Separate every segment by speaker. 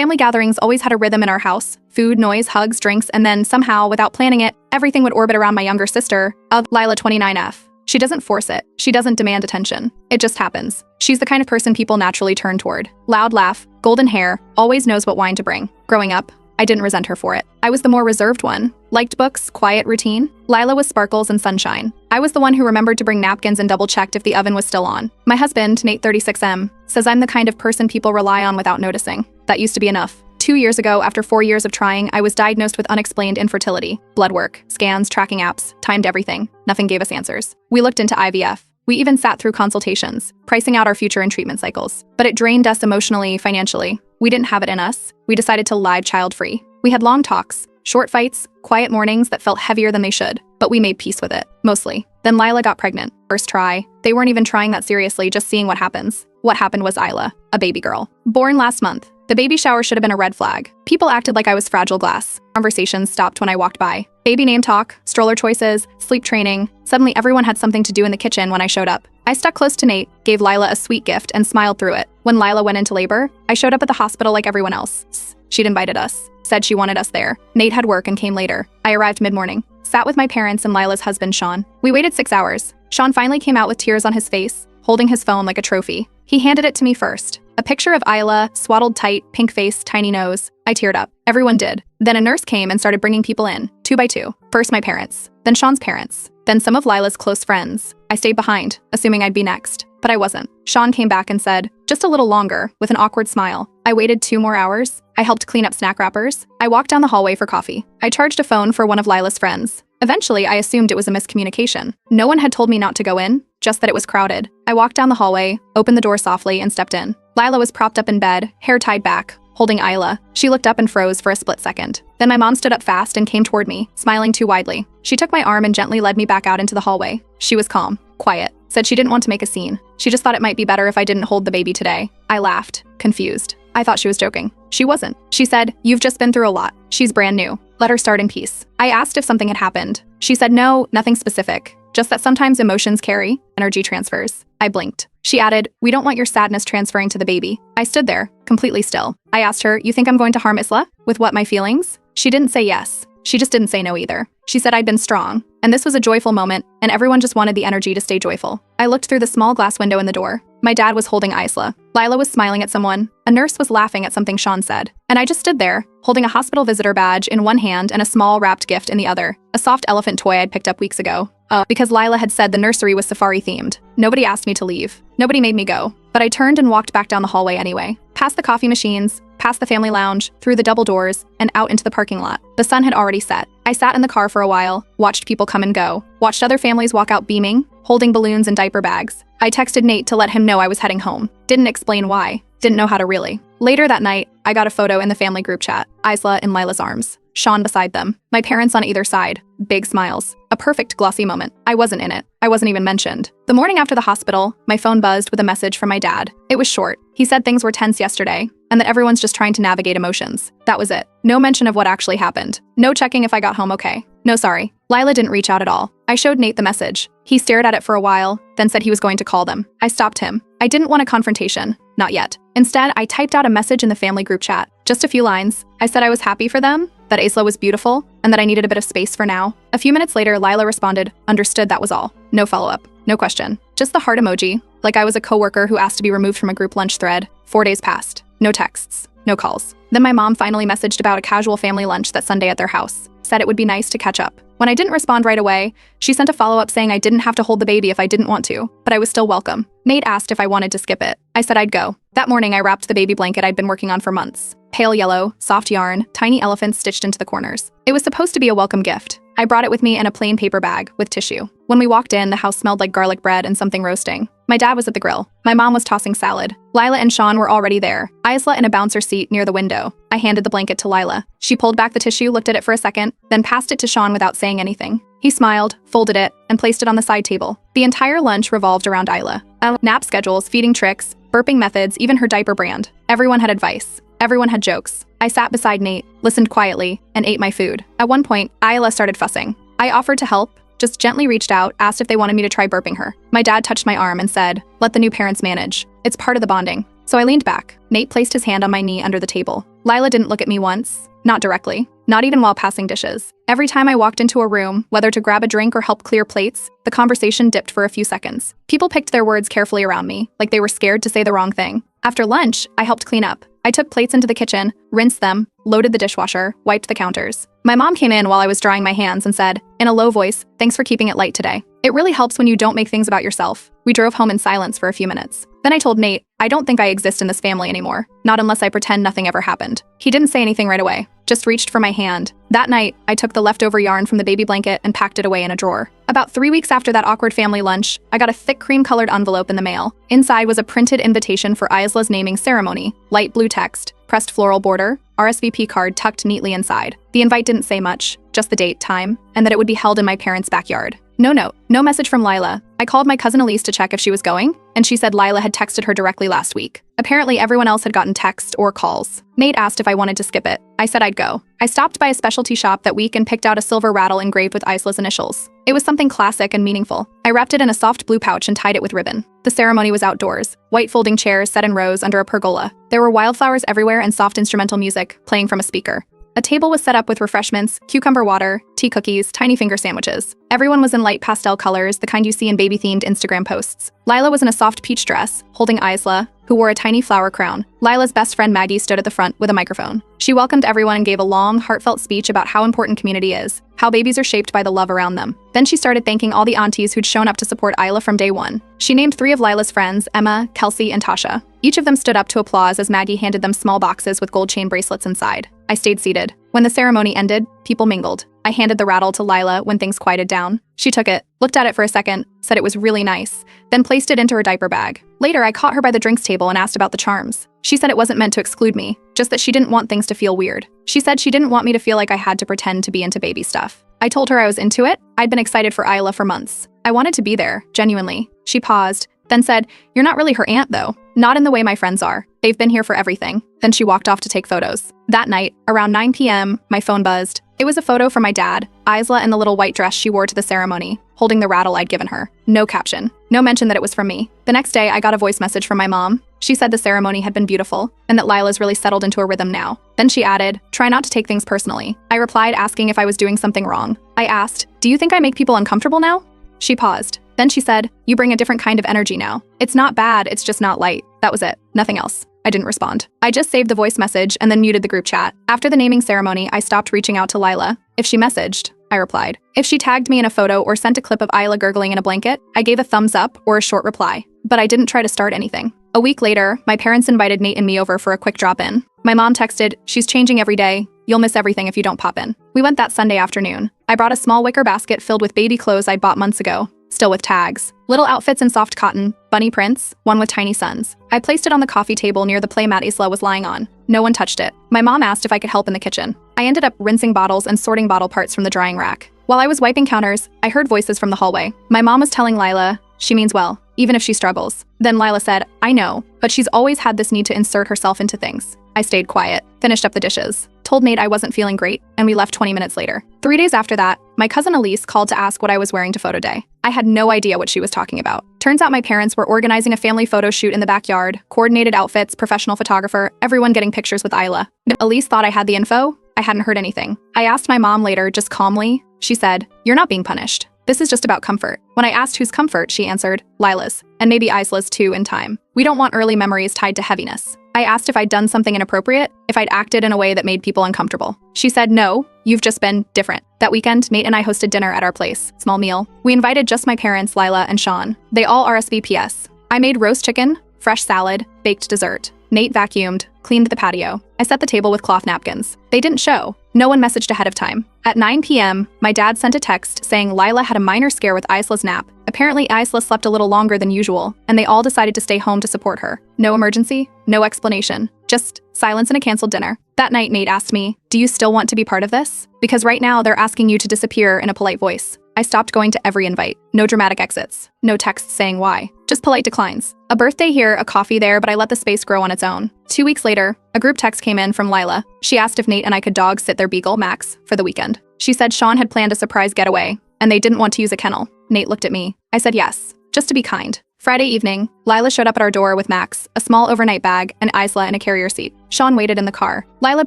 Speaker 1: Family gatherings always had a rhythm in our house: food, noise, hugs, drinks, and then somehow, without planning it, everything would orbit around my younger sister, of Lila 29F. She doesn't force it. She doesn't demand attention. It just happens. She's the kind of person people naturally turn toward. Loud laugh, golden hair, always knows what wine to bring. Growing up, I didn't resent her for it. I was the more reserved one. Liked books, quiet routine. Lila was sparkles and sunshine. I was the one who remembered to bring napkins and double-checked if the oven was still on. My husband, Nate 36M, says I'm the kind of person people rely on without noticing. That used to be enough. 2 years ago, after 4 years of trying, I was diagnosed with unexplained infertility. Blood work, scans, tracking apps, timed everything. Nothing gave us answers. We looked into IVF. We even sat through consultations, pricing out our future and treatment cycles. But it drained us emotionally, financially. We didn't have it in us. We decided to live child-free. We had long talks, short fights, quiet mornings that felt heavier than they should, but we made peace with it, mostly. Then Lila got pregnant. First try. They weren't even trying that seriously, just seeing what happens. What happened was Isla, a baby girl. Born last month. The baby shower should have been a red flag. People acted like I was fragile glass. Conversations stopped when I walked by. Baby name talk, stroller choices, sleep training. Suddenly everyone had something to do in the kitchen when I showed up. I stuck close to Nate, gave Lila a sweet gift, and smiled through it. When Lila went into labor, I showed up at the hospital like everyone else. She'd invited us, said she wanted us there. Nate had work and came later. I arrived mid-morning, sat with my parents and Lila's husband, Sean. We waited 6 hours. Sean finally came out with tears on his face, holding his phone like a trophy. He handed it to me first. A picture of Isla, swaddled tight, pink face, tiny nose. I teared up. Everyone did. Then a nurse came and started bringing people in, 2 by 2. First my parents, then Sean's parents, then some of Lila's close friends. I stayed behind, assuming I'd be next, but I wasn't. Sean came back and said, just a little longer, with an awkward smile. I waited 2 more hours. I helped clean up snack wrappers. I walked down the hallway for coffee. I charged a phone for one of Lila's friends. Eventually, I assumed it was a miscommunication. No one had told me not to go in, just that it was crowded. I walked down the hallway, opened the door softly, and stepped in. Lila was propped up in bed, hair tied back, holding Isla. She looked up and froze for a split second. Then my mom stood up fast and came toward me, smiling too widely. She took my arm and gently led me back out into the hallway. She was calm, quiet, said she didn't want to make a scene. She just thought it might be better if I didn't hold the baby today. I laughed, confused. I thought she was joking. She wasn't. She said, "You've just been through a lot. She's brand new. Let her start in peace." I asked if something had happened. She said no, nothing specific. Just that sometimes emotions carry energy transfers. I blinked. She added, "We don't want your sadness transferring to the baby." I stood there, completely still. I asked her, "You think I'm going to harm Isla? With what, my feelings?" She didn't say yes. She just didn't say no either. She said I'd been strong, and this was a joyful moment, and everyone just wanted the energy to stay joyful. I looked through the small glass window in the door. My dad was holding Isla. Lila was smiling at someone. A nurse was laughing at something Sean said. And I just stood there, holding a hospital visitor badge in one hand and a small wrapped gift in the other. A soft elephant toy I'd picked up weeks ago. Because Lila had said the nursery was safari-themed. Nobody asked me to leave. Nobody made me go. But I turned and walked back down the hallway anyway. Past the coffee machines, past the family lounge, through the double doors, and out into the parking lot. The sun had already set. I sat in the car for a while, watched people come and go, watched other families walk out beaming, holding balloons and diaper bags. I texted Nate to let him know I was heading home. Didn't explain why. Didn't know how to really. Later that night, I got a photo in the family group chat. Isla in Lila's arms. Sean beside them. My parents on either side. Big smiles. A perfect glossy moment. I wasn't in it. I wasn't even mentioned. The morning after the hospital, my phone buzzed with a message from my dad. It was short. He said things were tense yesterday, and that everyone's just trying to navigate emotions. That was it. No mention of what actually happened. No checking if I got home okay. No sorry. Lila didn't reach out at all. I showed Nate the message. He stared at it for a while, then said he was going to call them. I stopped him. I didn't want a confrontation. Not yet. Instead, I typed out a message in the family group chat. Just a few lines. I said I was happy for them, that Isla was beautiful, and that I needed a bit of space for now. A few minutes later, Lila responded, "Understood, that was all." No follow-up. No question. Just the heart emoji, like I was a coworker who asked to be removed from a group lunch thread. 4 days passed. No texts. No calls. Then my mom finally messaged about a casual family lunch that Sunday at their house. Said it would be nice to catch up. When I didn't respond right away, she sent a follow-up saying I didn't have to hold the baby if I didn't want to, but I was still welcome. Nate asked if I wanted to skip it. I said I'd go. That morning, I wrapped the baby blanket I'd been working on for months. Pale yellow, soft yarn, tiny elephants stitched into the corners. It was supposed to be a welcome gift. I brought it with me in a plain paper bag with tissue. When we walked in, the house smelled like garlic bread and something roasting. My dad was at the grill. My mom was tossing salad. Lila and Sean were already there. Isla in a bouncer seat near the window. I handed the blanket to Lila. She pulled back the tissue, looked at it for a second, then passed it to Sean without saying anything. He smiled, folded it, and placed it on the side table. The entire lunch revolved around Isla. Nap schedules, feeding tricks, burping methods, even her diaper brand. Everyone had advice. Everyone had jokes. I sat beside Nate, listened quietly, and ate my food. At one point, Isla started fussing. I offered to help, just gently reached out, asked if they wanted me to try burping her. My dad touched my arm and said, "Let the new parents manage. It's part of the bonding." So I leaned back. Nate placed his hand on my knee under the table. Lila didn't look at me once. Not directly. Not even while passing dishes. Every time I walked into a room, whether to grab a drink or help clear plates, the conversation dipped for a few seconds. People picked their words carefully around me, like they were scared to say the wrong thing. After lunch, I helped clean up. I took plates into the kitchen, rinsed them, loaded the dishwasher, wiped the counters. My mom came in while I was drying my hands and said, in a low voice, "Thanks for keeping it light today. It really helps when you don't make things about yourself." We drove home in silence for a few minutes. Then I told Nate, I don't think I exist in this family anymore. Not unless I pretend nothing ever happened. He didn't say anything right away, just reached for my hand. That night, I took the leftover yarn from the baby blanket and packed it away in a drawer. About 3 weeks after that awkward family lunch, I got a thick cream-colored envelope in the mail. Inside was a printed invitation for Isla's naming ceremony, light blue text, pressed floral border, RSVP card tucked neatly inside. The invite didn't say much, just the date, time, and that it would be held in my parents' backyard. No note, no message from Lila. I called my cousin Elise to check if she was going, and she said Lila had texted her directly last week. Apparently everyone else had gotten text or calls. Nate asked if I wanted to skip it. I said I'd go. I stopped by a specialty shop that week and picked out a silver rattle engraved with Isla's initials. It was something classic and meaningful. I wrapped it in a soft blue pouch and tied it with ribbon. The ceremony was outdoors, white folding chairs set in rows under a pergola. There were wildflowers everywhere and soft instrumental music playing from a speaker. A table was set up with refreshments, cucumber water, tea cookies, tiny finger sandwiches. Everyone was in light pastel colors, the kind you see in baby-themed Instagram posts. Lila was in a soft peach dress, holding Isla, who wore a tiny flower crown. Lila's best friend Maggie stood at the front with a microphone. She welcomed everyone and gave a long, heartfelt speech about how important community is, how babies are shaped by the love around them. Then she started thanking all the aunties who'd shown up to support Isla from day one. She named 3 of Lila's friends, Emma, Kelsey, and Tasha. Each of them stood up to applause as Maggie handed them small boxes with gold chain bracelets inside. I stayed seated. When the ceremony ended, people mingled. I handed the rattle to Lila when things quieted down. She took it, looked at it for a second, said it was really nice, then placed it into her diaper bag. Later, I caught her by the drinks table and asked about the charms. She said it wasn't meant to exclude me, just that she didn't want things to feel weird. She said she didn't want me to feel like I had to pretend to be into baby stuff. I told her I was into it. I'd been excited for Isla for months. I wanted to be there, genuinely. She paused, then said, "You're not really her aunt, though. Not in the way my friends are. They've been here for everything." Then she walked off to take photos. That night, around 9 p.m., my phone buzzed. It was a photo from my dad, Isla in the little white dress she wore to the ceremony, holding the rattle I'd given her. No caption. No mention that it was from me. The next day, I got a voice message from my mom. She said the ceremony had been beautiful, and that Lila's really settled into a rhythm now. Then she added, "Try not to take things personally." I replied asking if I was doing something wrong. I asked, "Do you think I make people uncomfortable now?" She paused. Then she said, "You bring a different kind of energy now. It's not bad, it's just not light." That was it. Nothing else. I didn't respond. I just saved the voice message and then muted the group chat. After the naming ceremony, I stopped reaching out to Lila. If she messaged, I replied. If she tagged me in a photo or sent a clip of Isla gurgling in a blanket, I gave a thumbs up or a short reply. But I didn't try to start anything. A week later, my parents invited Nate and me over for a quick drop-in. My mom texted, "She's changing every day. You'll miss everything if you don't pop in." We went that Sunday afternoon. I brought a small wicker basket filled with baby clothes I'd bought months ago, still with tags. Little outfits in soft cotton, bunny prints, one with tiny suns. I placed it on the coffee table near the playmat Isla was lying on. No one touched it. My mom asked if I could help in the kitchen. I ended up rinsing bottles and sorting bottle parts from the drying rack. While I was wiping counters, I heard voices from the hallway. My mom was telling Lila, she means well, even if she struggles. Then Lila said, "I know, but she's always had this need to insert herself into things." I stayed quiet, finished up the dishes, told Nate I wasn't feeling great, and we left 20 minutes later. 3 days after that, my cousin Elise called to ask what I was wearing to photo day. I had no idea what she was talking about. Turns out my parents were organizing a family photo shoot in the backyard, coordinated outfits, professional photographer, everyone getting pictures with Isla. Elise thought I had the info. I hadn't heard anything. I asked my mom later, just calmly. She said, "You're not being punished. This is just about comfort." When I asked whose comfort, she answered, "Lila's, and maybe Isla's too in time. We don't want early memories tied to heaviness." I asked if I'd done something inappropriate, if I'd acted in a way that made people uncomfortable. She said, "No, you've just been different." That weekend, Nate and I hosted dinner at our place, small meal. We invited just my parents, Lila and Sean. They all RSVPs. I made roast chicken, fresh salad, baked dessert. Nate vacuumed, cleaned the patio. I set the table with cloth napkins. They didn't show. No one messaged ahead of time. At 9 p.m., my dad sent a text saying Lila had a minor scare with Isla's nap. Apparently, Isla slept a little longer than usual, and they all decided to stay home to support her. No emergency, no explanation, just silence and a canceled dinner. That night, Nate asked me, "Do you still want to be part of this? Because right now, they're asking you to disappear in a polite voice." I stopped going to every invite. No dramatic exits. No texts saying why. Just polite declines. A birthday here, a coffee there, but I let the space grow on its own. 2 weeks later, a group text came in from Lila. She asked if Nate and I could dog sit their beagle, Max, for the weekend. She said Sean had planned a surprise getaway, and they didn't want to use a kennel. Nate looked at me. I said yes, just to be kind. Friday evening, Lila showed up at our door with Max, a small overnight bag, and Isla in a carrier seat. Sean waited in the car. Lila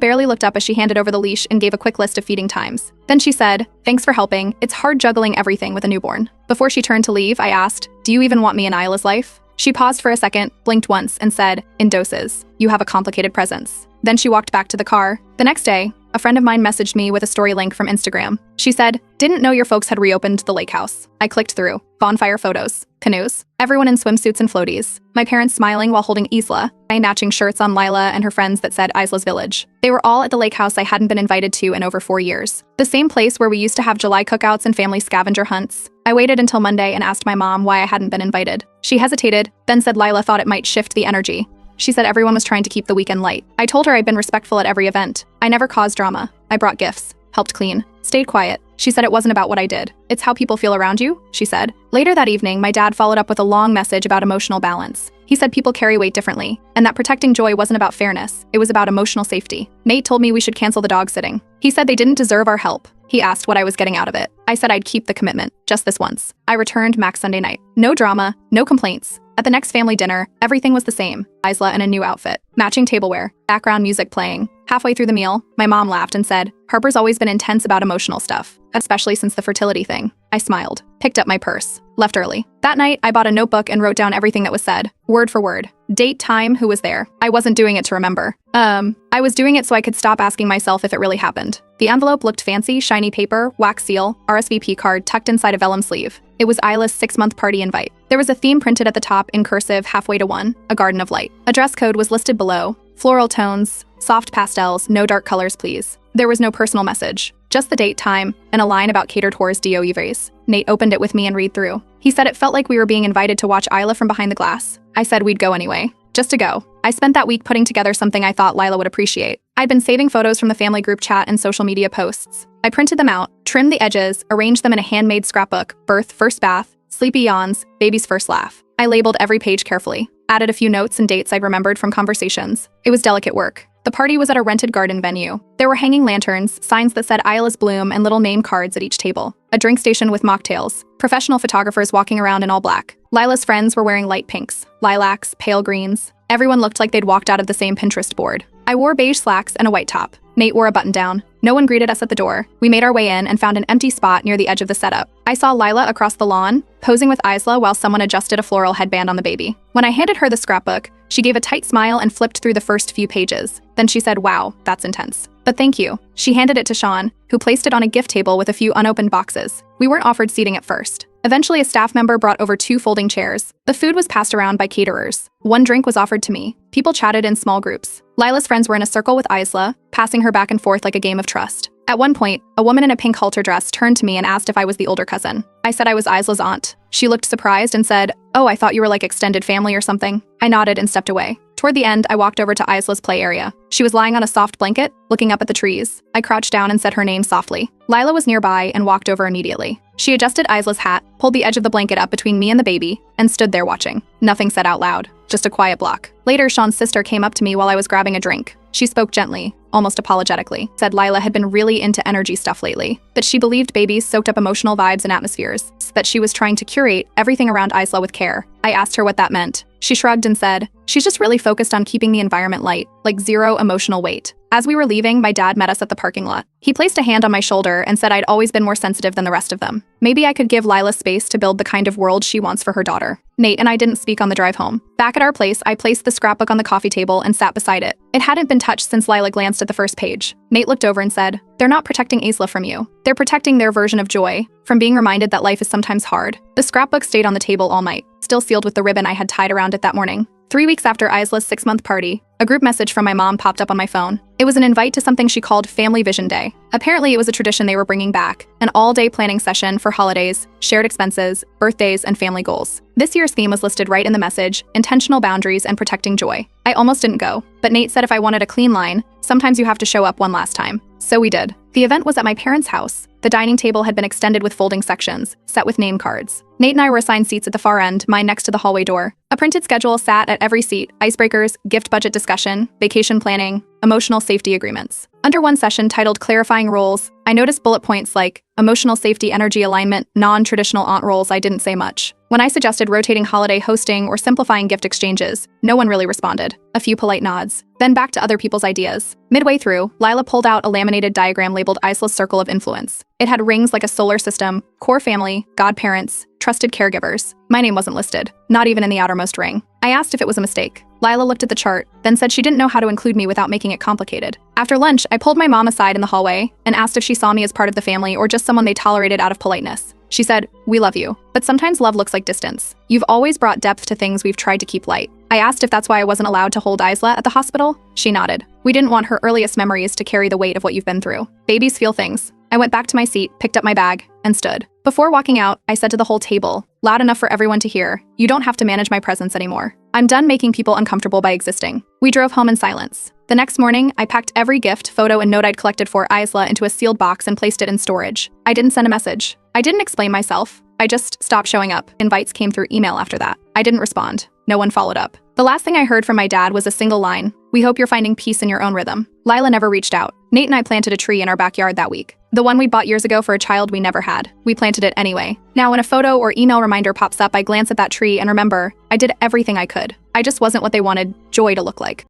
Speaker 1: barely looked up as she handed over the leash and gave a quick list of feeding times. Then she said, "Thanks for helping. It's hard juggling everything with a newborn." Before she turned to leave, I asked, "Do you even want me in Isla's life?" She paused for a second, blinked once, and said, "In doses. You have a complicated presence." Then she walked back to the car. The next day, a friend of mine messaged me with a story link from Instagram. She said, "Didn't know your folks had reopened the lake house." I clicked through. Bonfire photos, canoes, everyone in swimsuits and floaties. My parents smiling while holding Isla, matching shirts on Lila and her friends that said Isla's Village. They were all at the lake house I hadn't been invited to in over 4 years. The same place where we used to have July cookouts and family scavenger hunts. I waited until Monday and asked my mom why I hadn't been invited. She hesitated, then said Lila thought it might shift the energy. She said everyone was trying to keep the weekend light. I told her I'd been respectful at every event. I never caused drama. I brought gifts, helped clean, stayed quiet. She said it wasn't about what I did. It's how people feel around you, she said. Later that evening, my dad followed up with a long message about emotional balance. He said people carry weight differently, and that protecting joy wasn't about fairness, it was about emotional safety. Nate told me we should cancel the dog sitting. He said they didn't deserve our help. He asked what I was getting out of it. I said I'd keep the commitment, just this once. I returned Max Sunday night. No drama, no complaints. At the next family dinner, everything was the same. Isla in a new outfit, matching tableware, background music playing. Halfway through the meal, my mom laughed and said, "Harper's always been intense about emotional stuff, especially since the fertility thing." I smiled, picked up my purse, left early. That night, I bought a notebook and wrote down everything that was said, word for word. Date, time, who was there. I wasn't doing it to remember. I was doing it so I could stop asking myself if it really happened. The envelope looked fancy, shiny paper, wax seal, RSVP card tucked inside a vellum sleeve. It was Isla's 6-month party invite. There was a theme printed at the top in cursive halfway to one, a garden of light. A dress code was listed below, floral tones, soft pastels, no dark colors please. There was no personal message, just the date, time, and a line about catered hors d'oeuvres. Nate opened it with me and read through. He said it felt like we were being invited to watch Isla from behind the glass. I said we'd go anyway. Just to go. I spent that week putting together something I thought Lila would appreciate. I'd been saving photos from the family group chat and social media posts. I printed them out, trimmed the edges, arranged them in a handmade scrapbook, birth, first bath, sleepy yawns, baby's first laugh. I labeled every page carefully, added a few notes and dates I'd remembered from conversations. It was delicate work. The party was at a rented garden venue. There were hanging lanterns, signs that said Isla's Bloom, and little name cards at each table. A drink station with mocktails. Professional photographers walking around in all black. Lila's friends were wearing light pinks, lilacs, pale greens. Everyone looked like they'd walked out of the same Pinterest board. I wore beige slacks and a white top. Nate wore a button-down. No one greeted us at the door. We made our way in and found an empty spot near the edge of the setup. I saw Lila across the lawn, posing with Isla while someone adjusted a floral headband on the baby. When I handed her the scrapbook, she gave a tight smile and flipped through the first few pages. Then she said, "Wow, that's intense. But thank you." She handed it to Sean, who placed it on a gift table with a few unopened boxes. We weren't offered seating at first. Eventually, a staff member brought over 2 folding chairs. The food was passed around by caterers. One drink was offered to me. People chatted in small groups. Lila's friends were in a circle with Isla, passing her back and forth like a game of trust. At one point, a woman in a pink halter dress turned to me and asked if I was the older cousin. I said I was Isla's aunt. She looked surprised and said, "Oh, I thought you were like extended family or something." I nodded and stepped away. Toward the end, I walked over to Isla's play area. She was lying on a soft blanket, looking up at the trees. I crouched down and said her name softly. Lila was nearby and walked over immediately. She adjusted Isla's hat, pulled the edge of the blanket up between me and the baby, and stood there watching. Nothing said out loud, just a quiet block. Later, Sean's sister came up to me while I was grabbing a drink. She spoke gently, almost apologetically, said Lila had been really into energy stuff lately, that she believed babies soaked up emotional vibes and atmospheres, that she was trying to curate everything around Isla with care. I asked her what that meant. She shrugged and said, "She's just really focused on keeping the environment light, like zero emotional weight." As we were leaving, my dad met us at the parking lot. He placed a hand on my shoulder and said I'd always been more sensitive than the rest of them. Maybe I could give Lila space to build the kind of world she wants for her daughter. Nate and I didn't speak on the drive home. Back at our place, I placed the scrapbook on the coffee table and sat beside it. It hadn't been touched since Lila glanced at the first page. Nate looked over and said, "They're not protecting Isla from you. They're protecting their version of joy, from being reminded that life is sometimes hard." The scrapbook stayed on the table all night, still sealed with the ribbon I had tied around it that morning. 3 weeks after Isla's 6-month party, a group message from my mom popped up on my phone. It was an invite to something she called Family Vision Day. Apparently, it was a tradition they were bringing back, an all-day planning session for holidays, shared expenses, birthdays, and family goals. This year's theme was listed right in the message: intentional boundaries and protecting joy. I almost didn't go, but Nate said if I wanted a clean line, sometimes you have to show up one last time. So we did. The event was at my parents' house. The dining table had been extended with folding sections, set with name cards. Nate and I were assigned seats at the far end, mine next to the hallway door. A printed schedule sat at every seat: icebreakers, gift budget discussion, vacation planning, emotional safety agreements. Under one session titled Clarifying Roles, I noticed bullet points like emotional safety, energy alignment, non-traditional aunt roles. I didn't say much. When I suggested rotating holiday hosting or simplifying gift exchanges, no one really responded. A few polite nods. Then back to other people's ideas. Midway through, Lila pulled out a laminated diagram labeled Isla's Circle of Influence. It had rings like a solar system, core family, godparents, trusted caregivers. My name wasn't listed, not even in the outermost ring. I asked if it was a mistake. Lila looked at the chart, then said she didn't know how to include me without making it complicated. After lunch, I pulled my mom aside in the hallway and asked if she saw me as part of the family or just someone they tolerated out of politeness. She said, "We love you, but sometimes love looks like distance. You've always brought depth to things we've tried to keep light." I asked if that's why I wasn't allowed to hold Isla at the hospital. She nodded. "We didn't want her earliest memories to carry the weight of what you've been through. Babies feel things." I went back to my seat, picked up my bag, and stood. Before walking out, I said to the whole table, loud enough for everyone to hear, "You don't have to manage my presence anymore. I'm done making people uncomfortable by existing." We drove home in silence. The next morning, I packed every gift, photo, and note I'd collected for Isla into a sealed box and placed it in storage. I didn't send a message. I didn't explain myself. I just stopped showing up. Invites came through email after that. I didn't respond. No one followed up. The last thing I heard from my dad was a single line, "We hope you're finding peace in your own rhythm." Lila never reached out. Nate and I planted a tree in our backyard that week. The one we bought years ago for a child we never had. We planted it anyway. Now when a photo or email reminder pops up, I glance at that tree and remember, I did everything I could. I just wasn't what they wanted Joy to look like.